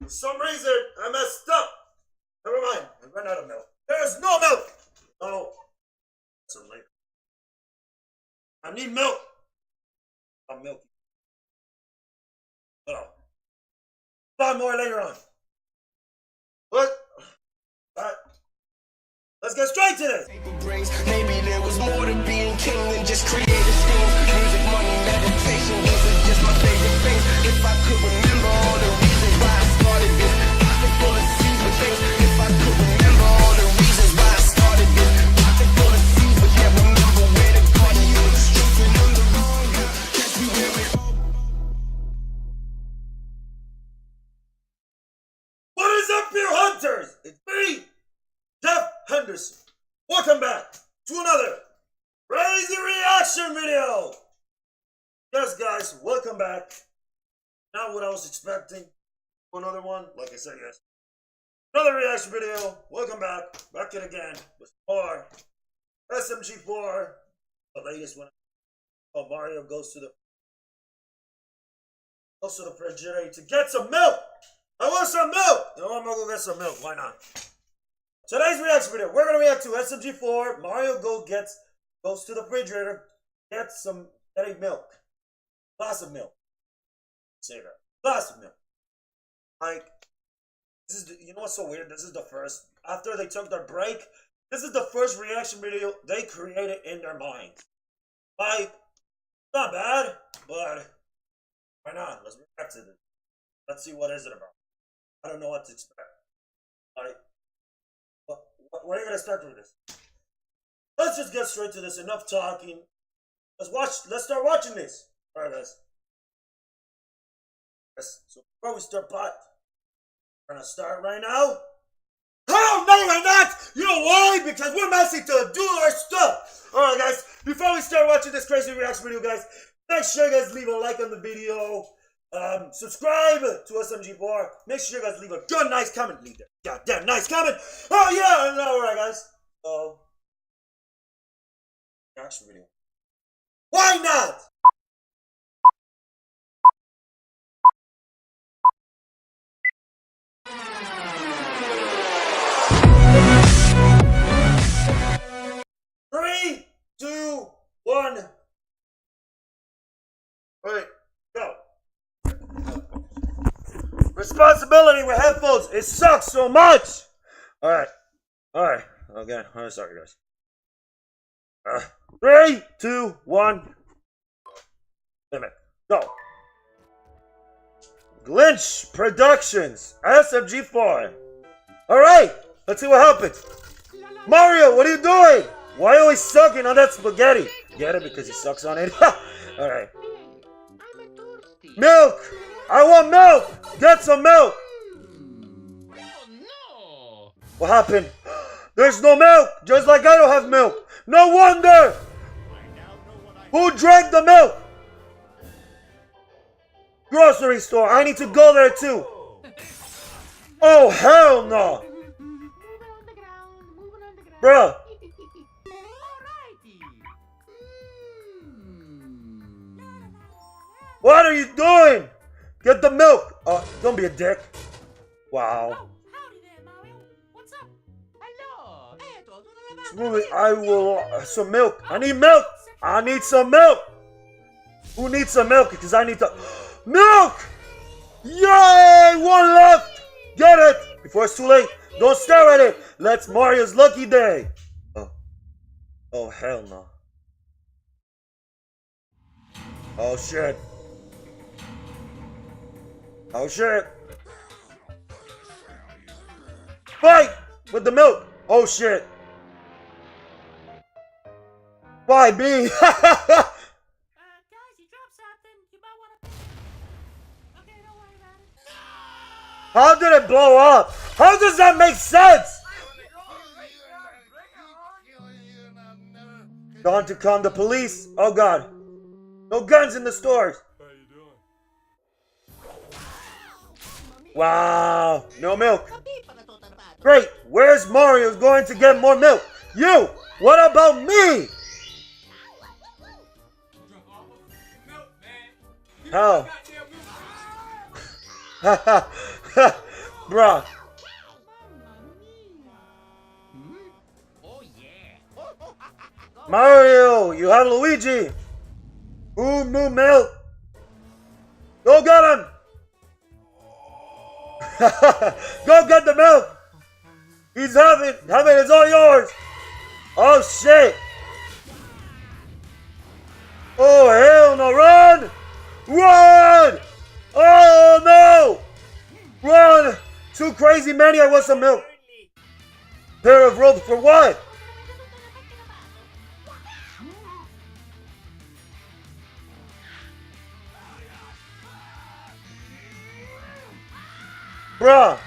For some reason, I messed up. Never mind. I ran out of milk. There's no milk. Oh, some later. I need milk. I'm milky. Oh. Find more later on. What? Alright. Let's get straight to this. Maybe there was more to being king than just creative things. Music, money, meditation, these are just my favorite things. If I could remember all the reasons why I started this, pocket full of seeds with things. If I could remember all the reasons why I started this, pocket full of seeds, but can't remember where to go. Stressing on the wrong, catch me where it all. What is up, you hunters? It's me, Henderson. Welcome back to another crazy reaction video. Yes, guys, welcome back. Not what I was expecting. Another one, like I said, yes. Another reaction video. Welcome back. Back it again with more SMG4. The latest one. Oh, Mario goes to the refrigerator to get some milk. I want some milk. You know what? I'm gonna go get some milk. Why not? Today's reaction video, we're gonna react to SMG4. Mario goes to the refrigerator, gets milk, glass of milk. Say that, glass of milk. Like, this is you know what's so weird? This is the first after they took their break. This is the first reaction video they created in their mind. Like, not bad, but why not? Let's react to this. Let's see what is it about. I don't know what to expect. Like. Where are you gonna start with this? Let's just get straight to this. Enough talking. Let's start watching this. Alright, guys. Yes. So before we start, we're gonna start right now. Oh no, we're not! You know why? Because we're messing to do our stuff. Alright, guys. Before we start watching this crazy reaction video, guys, make sure you guys leave a like on the video. Subscribe to SMG4. Make sure you guys leave a good, nice comment. Leave that goddamn nice comment. Oh yeah, and alright, guys. Reaction video. Why not? Three, two, one. Alright, go. Responsibility with headphones. It sucks so much. Alright. Again. I'm sorry, guys. 3, 2, 1. Wait a minute. Go. Glitch Productions. SMG4. Alright. Let's see what happens. Mario, what are you doing? Why are you always sucking on that spaghetti? Get it? Because he sucks on it? Alright. Milk. I want milk! Get some milk! Oh no! What happened? There's no milk! Just like I don't have milk! No wonder! Who drank the milk? Grocery store. I need to go there too. Oh, hell no! Bruh. What are you doing? Get the milk! Don't be a dick. Wow. Oh, howdy there, Mario. What's up? Hello. Smoothie, I will some milk. I need milk. I need some milk. Who needs some milk? Because I need the milk. Yay! One left. Get it before it's too late. Don't stare at it. Let's Mario's lucky day. Oh hell no. Oh shit. Oh shit. Fight with the milk. Oh shit. Why me? Guys, you dropped something. You might wanna. Okay, don't worry about it. How did it blow up? How does that make sense? Gone to calm the police. Oh god. No guns in the stores. Wow, no milk. Great, where's Mario going to get more milk? You, what about me? How? Bruh. Oh yeah. Mario, you have Luigi. Moo milk. Go get him. Go get the milk. He's having it's all yours. Oh shit. Oh hell no, run! Run! Oh no! Run! Too crazy maniac wants some milk. Pair of ropes for what? Bruh.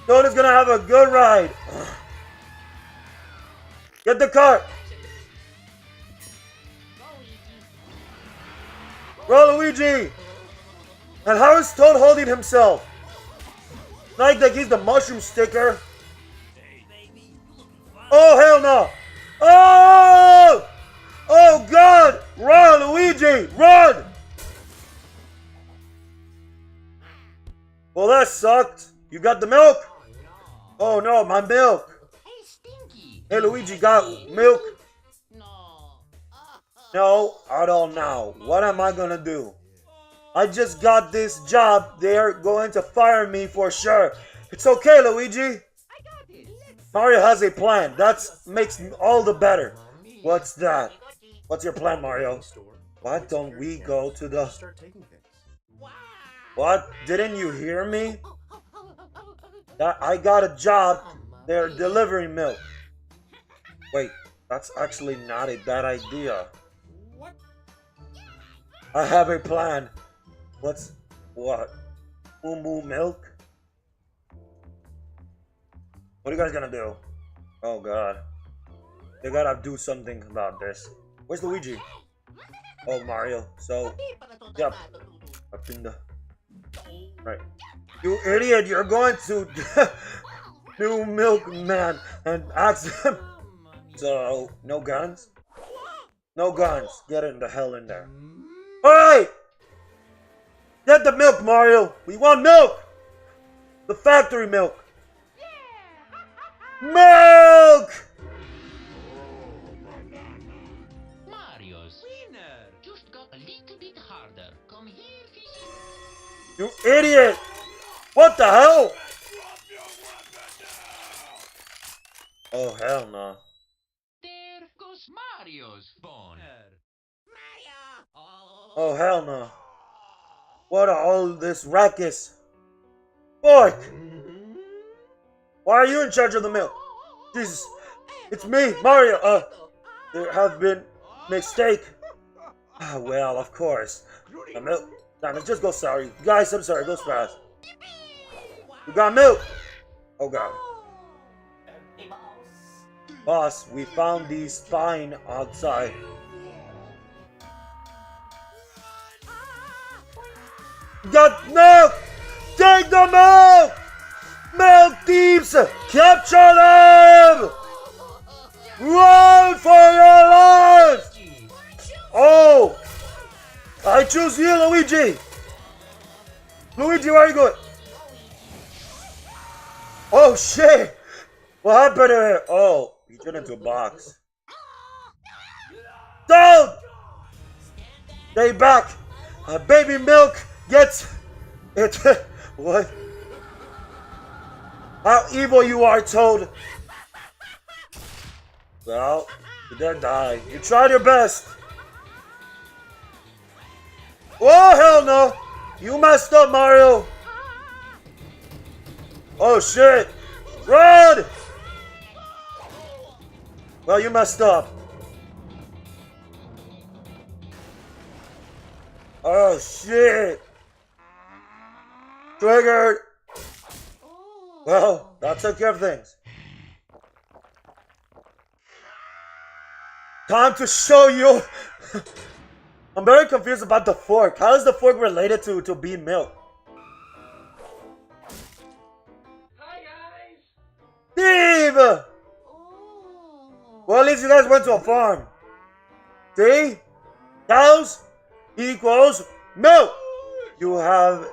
Tony's gonna have a good ride. Get the cart. Roll Luigi. And how is Toad holding himself? Like he's the mushroom sticker. Oh hell no! Oh! Oh god! Run, Luigi! Run! Well, that sucked. You got the milk? Oh no, my milk. Hey, Stinky. Hey, Luigi got milk? No. No, I don't know. What am I gonna do? I just got this job. They're going to fire me for sure. It's okay, Luigi. I got it. Mario has a plan. That makes all the better. What's that? What's your plan, Mario? Why don't we go to the... What? Didn't you hear me? I got a job. They're delivering milk. Wait, that's actually not a bad idea. I have a plan. What? Moo milk? What are you guys gonna do? Oh god. They gotta do something about this. Where's Luigi? Oh, Mario. So, yep. Up in the... Right. You idiot, you're going to new milkman and ask him. So, no guns? No guns. Get in the hell in there. Alright! Get the milk, Mario! We want milk! The factory milk! Milk! Mario's winner. Just got a little bit harder. Come here, fishy. You idiot! What the hell? Oh, hell no. There goes Mario's phone. Mario! Oh, hell no. What are all this ruckus? Boy! Why are you in charge of the milk? Jesus, it's me, Mario. There have been mistake. Well, of course. The milk. Nah, let's just go sorry. Guys, I'm sorry. Go fast. You got milk. Oh, God. Boss, we found these fine outside. Got milk! Take the milk! Milk thieves! Capture them! Run for your lives! Oh! I choose you, Luigi! Luigi, where are you going? Oh shit! What happened to her? Oh, he turned into a box. Don't! Stay back! Baby milk gets it. What? How evil you are, Toad! Well, you did die. You tried your best. Oh, hell no! You messed up, Mario! Oh, shit! Run! Well, you messed up. Oh, shit! Triggered! Well, that took care of things. Time to show you. I'm very confused about the fork. How is the fork related to bean milk? Hi, guys. Steve! Well, at least you guys went to a farm. See? Cows equals milk. You have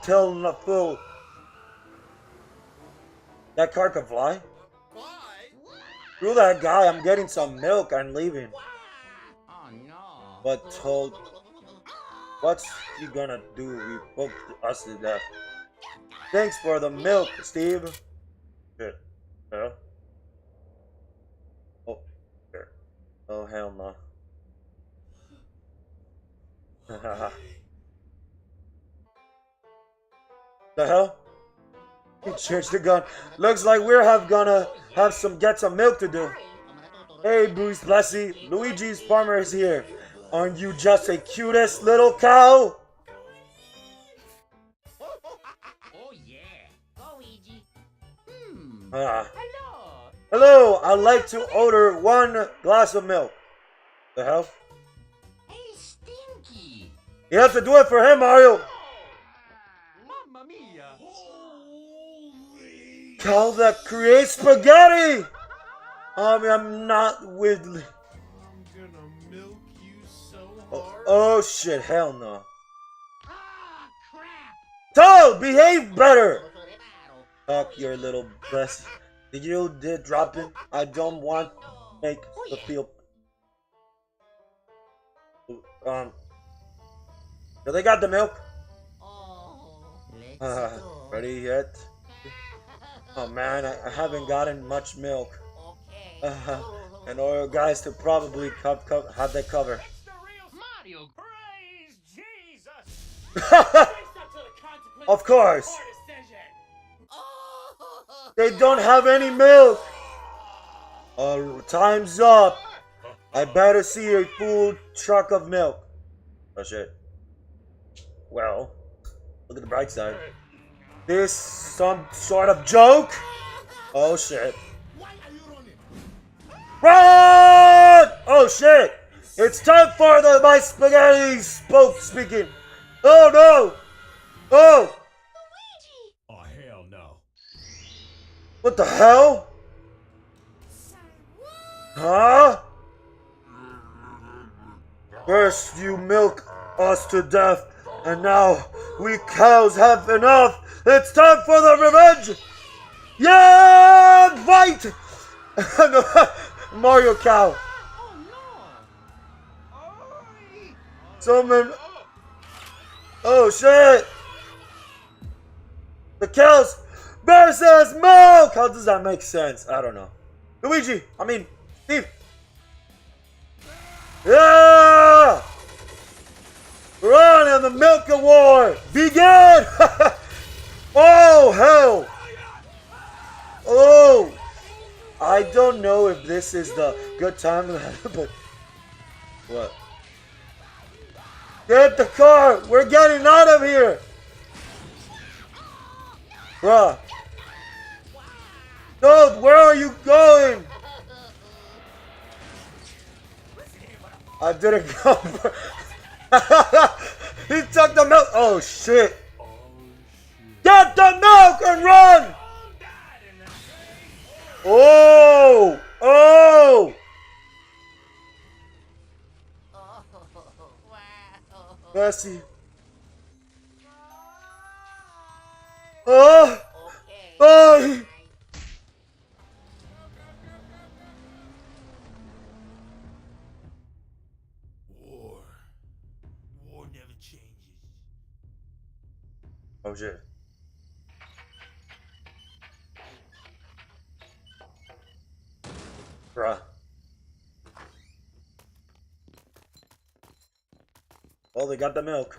till the full That car can fly? Why? Screw that guy, I'm getting some milk and leaving. Oh no. But told, what's he gonna do? He poked us to death. Thanks for the milk, Steve. Shit. Yeah. Oh, here. Oh, hell no. The hell? He changed the gun. Looks like we're gonna have get some milk to do. Hey, Bruce Blessy, Luigi's farmer is here. Aren't you just the cutest little cow? Oh yeah. Luigi. Ah. Hello. Hello, I'd like to order 1 glass of milk. The hell? Hey, Stinky. You have to do it for him, Mario. Mamma mia. Cow that creates spaghetti. I'm not with. I'm gonna milk you so hard. Oh shit! Hell no. Ah, crap. Toad, behave better. Fuck your little breast. Did you drop it? I don't want to make the feel. So they got the milk. Ready yet? Oh man, I haven't gotten much milk. And all you guys to probably have that cover. It's the real Mario. Praise Jesus! Of course. Poor decision. They don't have any milk. Time's up. I better see a full truck of milk. Oh shit. Well, look at the bright side. This some sort of joke? Oh shit. Run! Oh shit! It's time for my spaghetti speaking. Oh no! Oh! Oh hell no. What the hell? Huh? First you milk us to death, and now we cows have enough. It's time for the revenge. Yeah, fight! Mario cow. Someone. Oh shit! The cows versus milk. How does that make sense? I don't know. Luigi. I mean, Steve. Yeah! Run in the milk war. Begin! Oh hell! Oh! I don't know if this is the good time, but what? Get the car! We're getting out of here! Bruh. Dude, where are you going? I didn't come. He took the milk. Oh shit. Get the milk and run! Oh! Oh! Mercy. Oh! Oh! War never changes. Oh shit. Bruh. Well, they got the milk.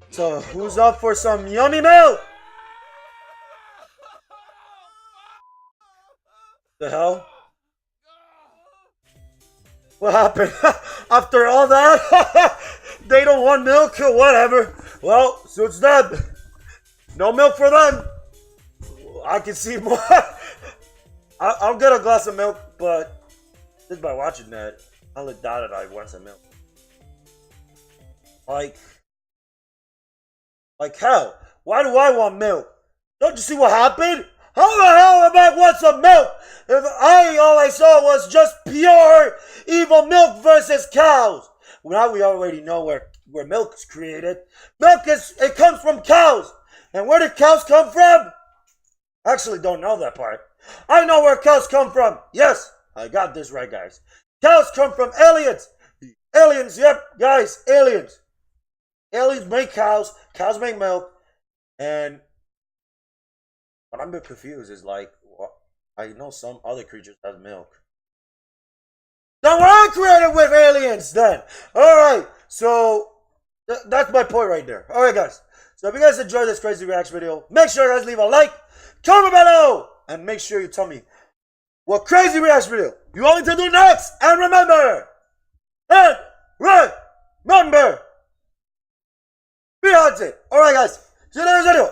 So, who's up for some yummy milk? The hell? What happened? After all that? They don't want milk or whatever. Well, suits them. No milk for them. I can see more. I'll get a glass of milk, but just by watching that, I'll let that I want some milk. Like hell. Why do I want milk? Don't you see what happened? How the hell am I want some milk? If all I saw was just pure evil milk versus cows. Now we already know where where milk is created. It comes from cows. And where did cows come from? Actually, don't know that part. I know where cows come from. Yes, I got this right, guys. Cows come from aliens. Aliens, yep, guys, aliens. Aliens make cows. Cows make milk. And what I'm a bit confused is like, I know some other creatures have milk. Then we're created with aliens then. Alright, so that's my point right there. Alright, guys. So if you guys enjoyed this crazy reaction video, make sure you guys leave a like, comment below, and make sure you tell me what crazy reaction video you want me to do next. And remember, be haunted. Alright, guys. See you in the next video.